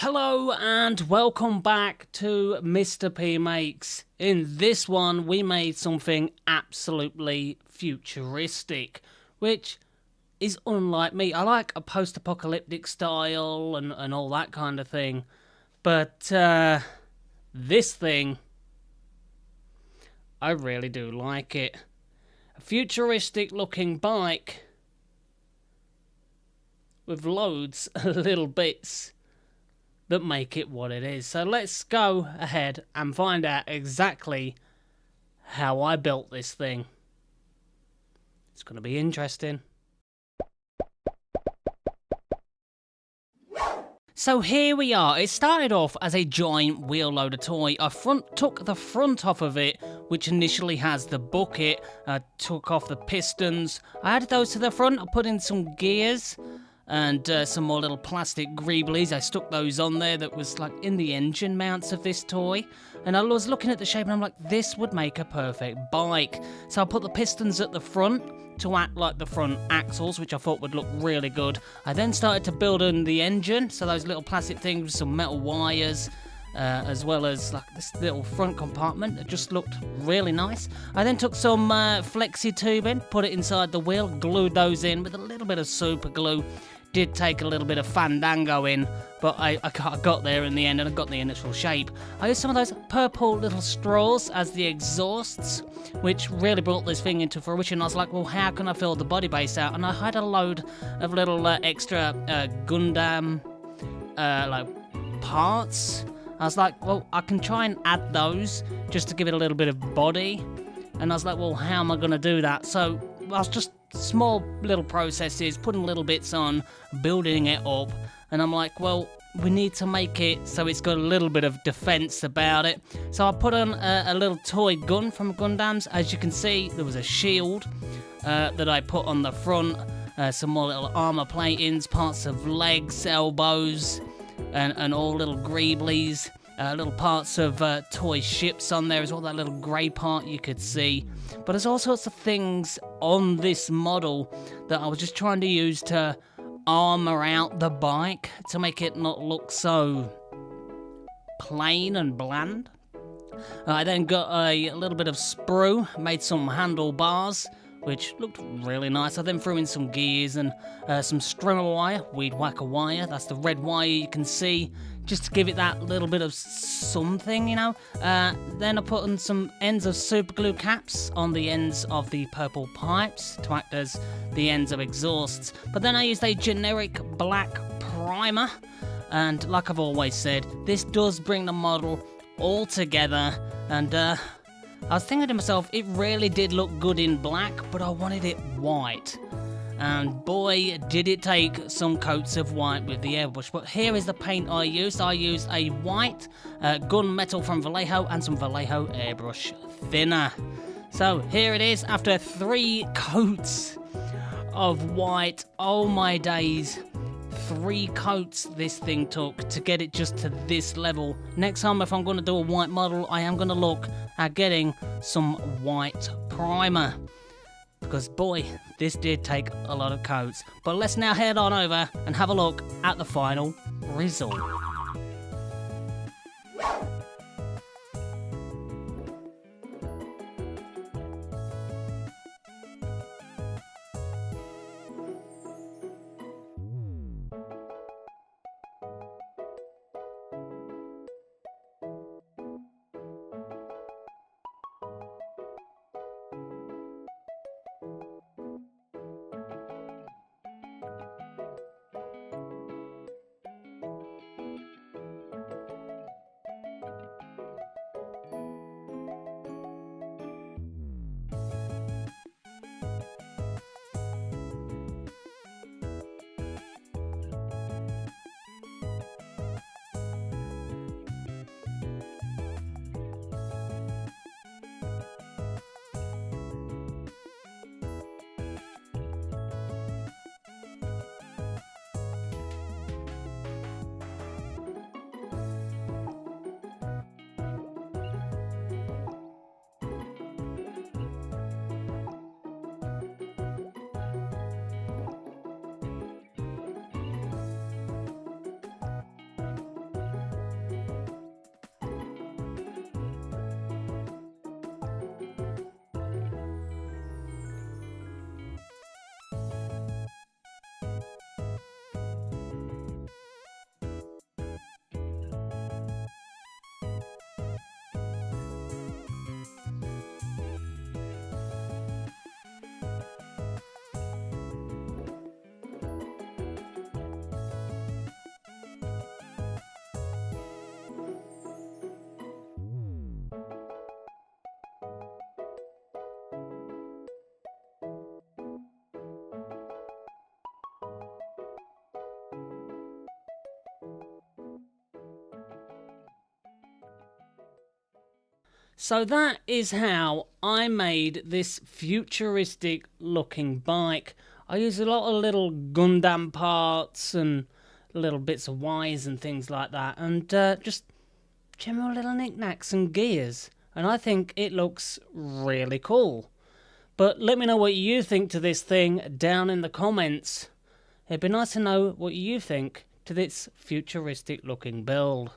Hello and welcome back to Mr. P Makes. In this one we made something absolutely futuristic, which is unlike me. I like a post-apocalyptic style and all that kind of thing, but this thing, I really do like it. A futuristic looking bike with loads of little bits that make it what it is. So let's go ahead and find out exactly how I built this thing. It's going to be interesting. So here we are. It started off as a giant wheel loader toy. I took the front off of it, which initially has the bucket. I took off the pistons. I added those to the front. I put in some gears and some more little plastic greeblies. I stuck those on there that was like in the engine mounts of this toy. And I was looking at the shape and I'm like, this would make a perfect bike. So I put the pistons at the front to act like the front axles, which I thought would look really good. I then started to build in the engine, so those little plastic things with some metal wires, as well as like this little front compartment that just looked really nice. I then took some flexi tubing, put it inside the wheel, glued those in with a little bit of super glue. Did take a little bit of fandango in, but I got there in the end and I got the initial shape. I used some of those purple little straws as the exhausts, which really brought this thing into fruition. I was like, well, how can I fill the body base out? And I had a load of little extra Gundam like parts. I was like, well, I can try and add those just to give it a little bit of body. And I was like, well, how am I going to do that? So I was just small little processes, putting little bits on, building it up, and I'm like, well, we need to make it so it's got a little bit of defense about it. So I put on a little toy gun from Gundams. As you can see, there was a shield that I put on the front, some more little armor platings, parts of legs, elbows, and all little greeblies. Little parts of toy ships on there as well, that little grey part you could see. But there's all sorts of things on this model that I was just trying to use to armour out the bike to make it not look so plain and bland. I then got a little bit of sprue, made some handlebars, which looked really nice. I then threw in some gears and some strimmer wire, weed whacker wire. That's the red wire you can see, just to give it that little bit of something, you know. Then I put on some ends of super glue caps on the ends of the purple pipes to act as the ends of exhausts. But then I used a generic black primer, and like I've always said, this does bring the model all together. And I was thinking to myself, it really did look good in black, but I wanted it white. And boy, did it take some coats of white with the airbrush. But here is the paint I used. I used a white gunmetal from Vallejo and some Vallejo airbrush thinner. So here it is after 3 coats of white. Oh my days. 3 coats this thing took to get it just to this level. Next time if I'm going to do a white model, I am going to look at getting some white primer. Because boy, this did take a lot of coats. But let's now head on over and have a look at the final result. So that is how I made this futuristic looking bike. I used a lot of little Gundam parts and little bits of wires and things like that, and just general little knickknacks and gears. And I think it looks really cool. But let me know what you think to this thing down in the comments. It'd be nice to know what you think to this futuristic looking build.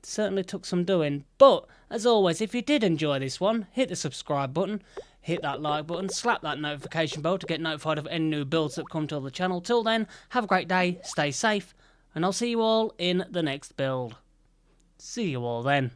Certainly took some doing, but as always, if you did enjoy this one, hit the subscribe button, hit that like button, slap that notification bell to get notified of any new builds that come to the channel. Till then, have a great day, stay safe, and I'll see you all in the next build. See you all then.